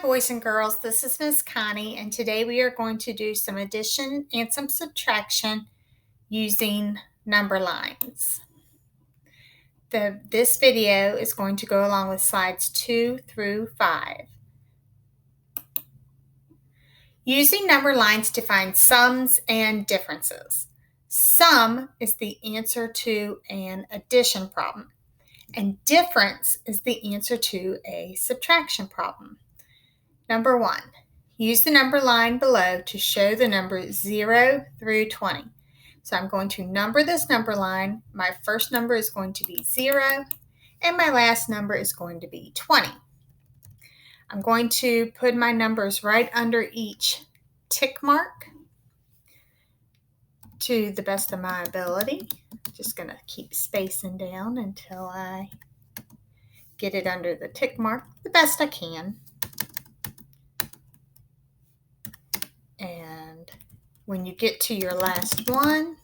boys and girls, this is Miss Connie, and today we are going to do some addition and some subtraction using number lines. This video is going to go along with slides 2 through 5. Using number lines to find sums and differences. Sum is the answer to an addition problem, and difference is the answer to a subtraction problem. Number 1, use the number line below to show the numbers 0 through 20. So I'm going to number this number line. My first number is going to be 0, and my last number is going to be 20. I'm going to put my numbers right under each tick mark to the best of my ability. Just going to keep spacing down until I get it under the tick mark the best I can. And when you get to your last one,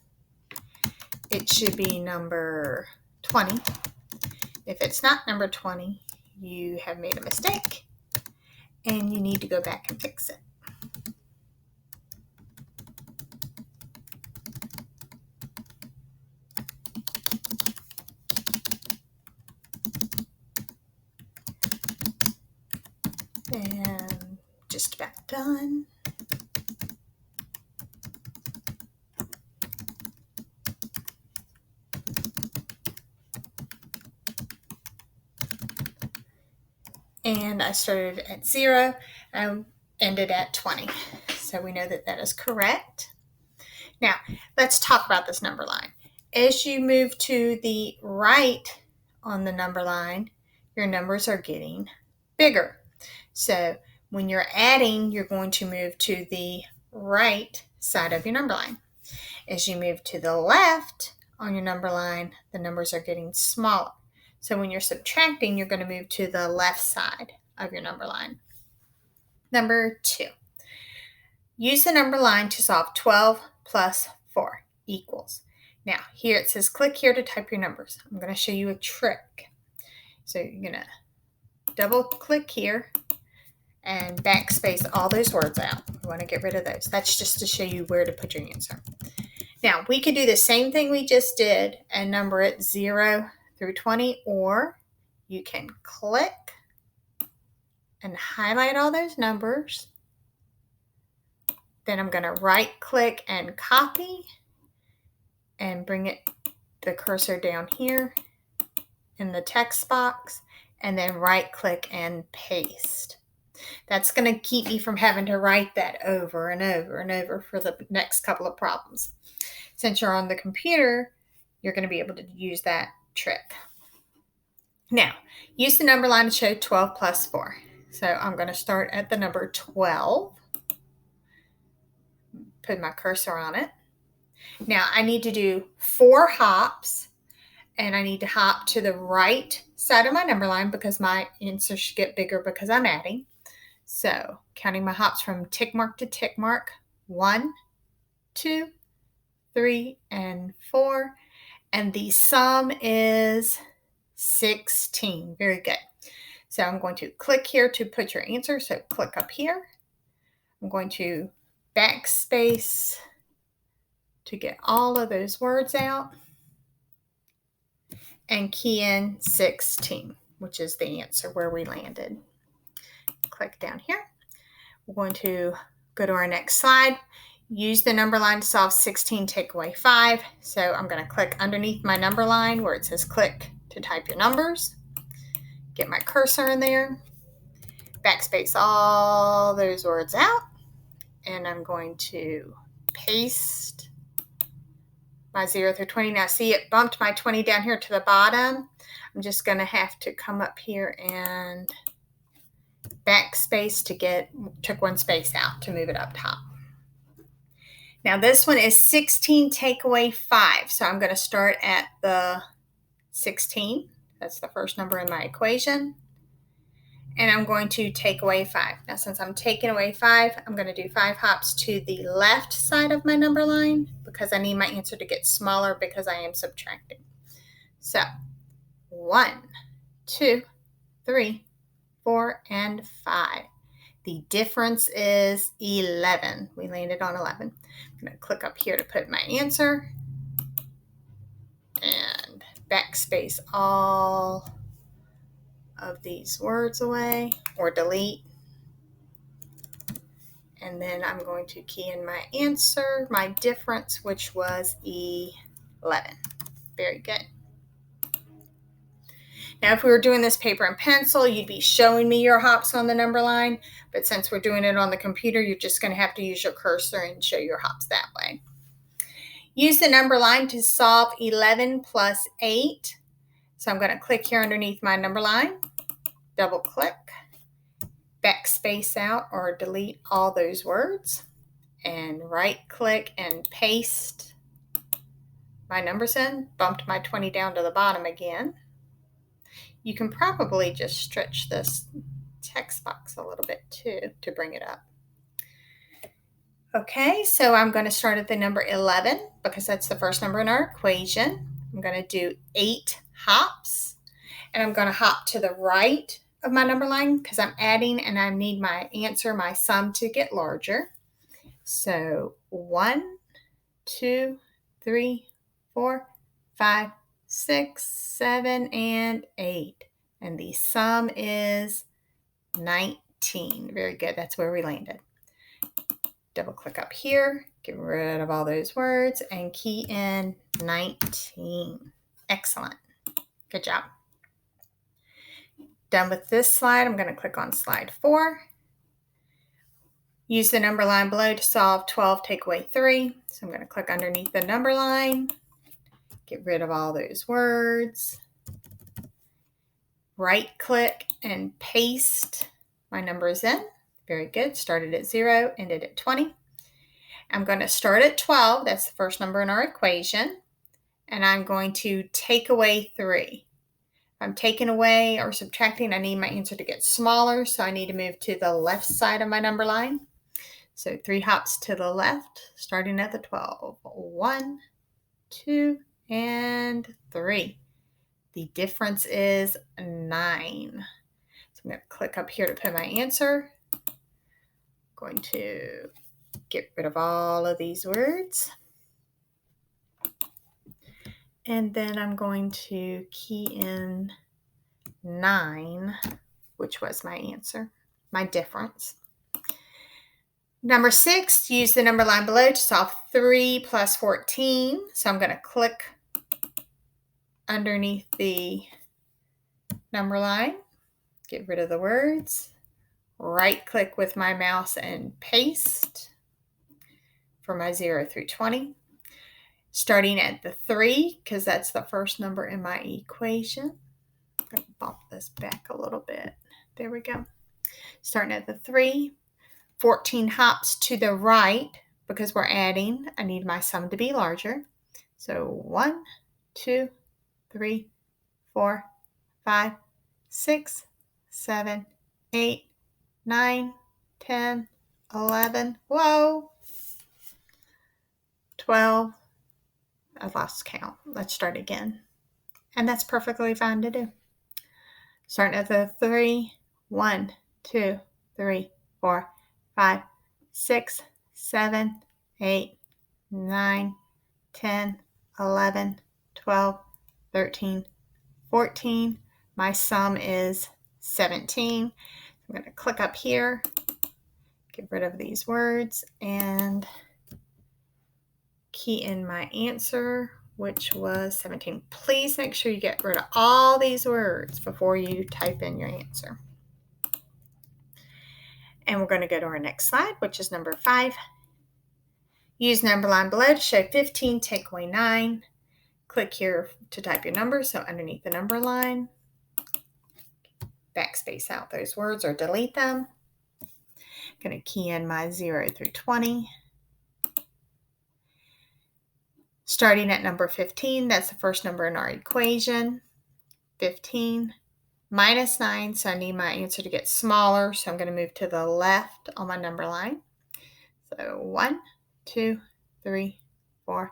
it should be number 20. If it's not number 20, you have made a mistake and you need to go back and fix it. And just about done. And I started at 0 and ended at 20. So we know that that is correct. Now, let's talk about this number line. As you move to the right on the number line, your numbers are getting bigger. So when you're adding, you're going to move to the right side of your number line. As you move to the left on your number line, the numbers are getting smaller. So when you're subtracting, you're going to move to the left side of your number line. Number 2, use the number line to solve 12 plus 4 equals. Now, here it says click here to type your numbers. I'm going to show you a trick. So you're going to double click here and backspace all those words out. You want to get rid of those. That's just to show you where to put your answer. Now, we could do the same thing we just did and number it 0 through 20, or you can click and highlight all those numbers. Then I'm going to right click and copy and bring the cursor down here in the text box, and then right click and paste. That's going to keep me from having to write that over and over and over for the next couple of problems. Since you're on the computer, you're going to be able to use that trick. Now, use the number line to show 12 plus 4. So I'm going to start at the number 12. Put my cursor on it. Now I need to do 4 hops, and I need to hop to the right side of my number line because my answer should get bigger because I'm adding. So counting my hops from tick mark to tick mark, 1, 2, 3, and 4. And the sum is 16. Very good. So I'm going to click here to put your answer. So click up here. I'm going to backspace to get all of those words out and key in 16, which is the answer where we landed. Click down here. We're going to go to our next slide. Use the number line to solve 16, take away 5. So I'm going to click underneath my number line where it says click to type your numbers. Get my cursor in there. Backspace all those words out. And I'm going to paste my 0 through 20. Now see, it bumped my 20 down here to the bottom. I'm just going to have to come up here and backspace took one space out to move it up top. Now this one is 16 take away 5. So I'm going to start at the 16. That's the first number in my equation. And I'm going to take away 5. Now since I'm taking away 5, I'm going to do 5 hops to the left side of my number line because I need my answer to get smaller because I am subtracting. So 1, 2, 3, 4, and 5. The difference is 11. We landed on 11. I'm going to click up here to put my answer and backspace all of these words away or delete. And then I'm going to key in my answer, my difference, which was 11. Very good. Now, if we were doing this paper and pencil, you'd be showing me your hops on the number line. But since we're doing it on the computer, you're just going to have to use your cursor and show your hops that way. Use the number line to solve 11 plus 8. So I'm going to click here underneath my number line, double click, backspace out or delete all those words, and right click and paste my numbers in. Bumped my 20 down to the bottom again. You can probably just stretch this text box a little bit too to bring it up. Okay, so I'm going to start at the number 11 because that's the first number in our equation. I'm going to do 8 hops, and I'm going to hop to the right of my number line because I'm adding and I need my answer, my sum, to get larger. So 1, 2, 3, 4, 5, 6, 7, and 8. And the sum is 19. Very good. That's where we landed. Double click up here, get rid of all those words, and key in 19. Excellent. Good job. Done with this slide. I'm going to click on slide 4. Use the number line below to solve 12, take away 3. So I'm going to click underneath the number line, get rid of all those words, right click and paste my numbers in. Very good. Started at 0, ended at 20. I'm going to start at 12. That's the first number in our equation. And I'm going to take away 3. If I'm taking away or subtracting, I need my answer to get smaller. So I need to move to the left side of my number line. So 3 hops to the left, starting at the 12. 1, 2, and 3. The difference is 9. So I'm going to click up here to put my answer. I'm going to get rid of all of these words. And then I'm going to key in 9, which was my answer, my difference. Number 6, use the number line below to solve 3 plus 14. So I'm going to click underneath the number line, get rid of the words, right click with my mouse and paste for my 0 through 20. Starting at the 3, because that's the first number in my equation. I'm going to bump this back a little bit. There we go. Starting at the 3, 14 hops to the right because we're adding. I need my sum to be larger. So 1, 2, 3, 4, 5, 6, 7, 8, 9, 10, 11, whoa, 12. I lost count. Let's start again. And that's perfectly fine to do. Starting at the 3, 1, 2, 3, 4, 5, 6, 7, 8, 9, 10, 11, 12, 13, 14. My sum is 17. I'm going to click up here, get rid of these words, and key in my answer, which was 17. Please make sure you get rid of all these words before you type in your answer. And we're going to go to our next slide, which is number 5. Use number line below to show 15, take away 9. Click here to type your number. So underneath the number line, backspace out those words or delete them. I'm going to key in my 0 through 20. Starting at number 15, that's the first number in our equation. 15 minus 9, so I need my answer to get smaller, so I'm going to move to the left on my number line. So 1, 2, 3, 4,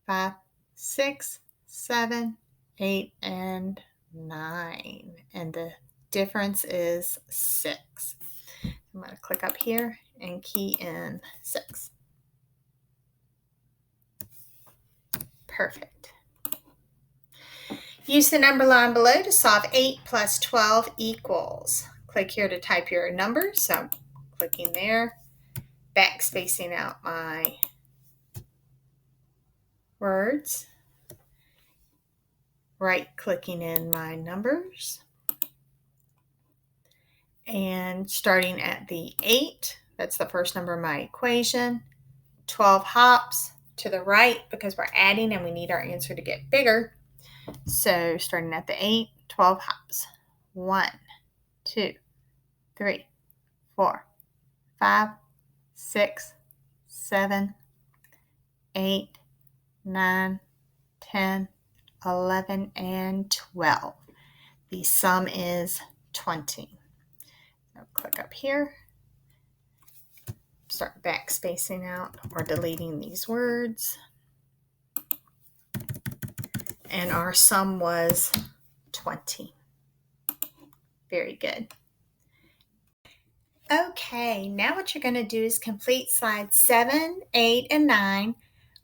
5, 6, 7, 8, and 9. And the difference is 6. I'm I'm going to click up here and key in 6. Perfect. Use the number line below to solve 8 plus 12 equals. Click here to type your numbers. So I'm clicking there, backspacing out my words, right-clicking in my numbers, and starting at the 8, that's the first number in my equation, 12 hops to the right because we're adding and we need our answer to get bigger. So starting at the 8, 12 hops. 1, 2, 3, 4, 5, 6, 7, 8, 9, 10, 11, and 12. The sum is 20. So click up here, start backspacing out or deleting these words. And our sum was 20. Very good. Okay, now what you're going to do is complete slides 7, 8, and 9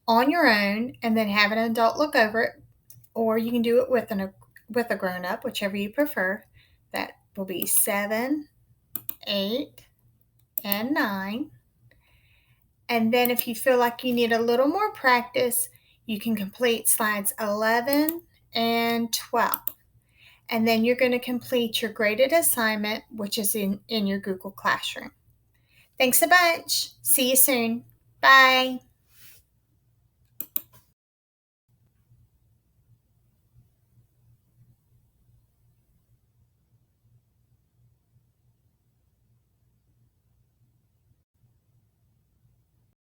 on your own and then have an adult look over it, or you can do it with a grown-up, whichever you prefer. That will be 7, 8, and 9. And then if you feel like you need a little more practice, you can complete slides 11 and 12. And then you're going to complete your graded assignment, which is in your Google Classroom. Thanks a bunch. See you soon. Bye.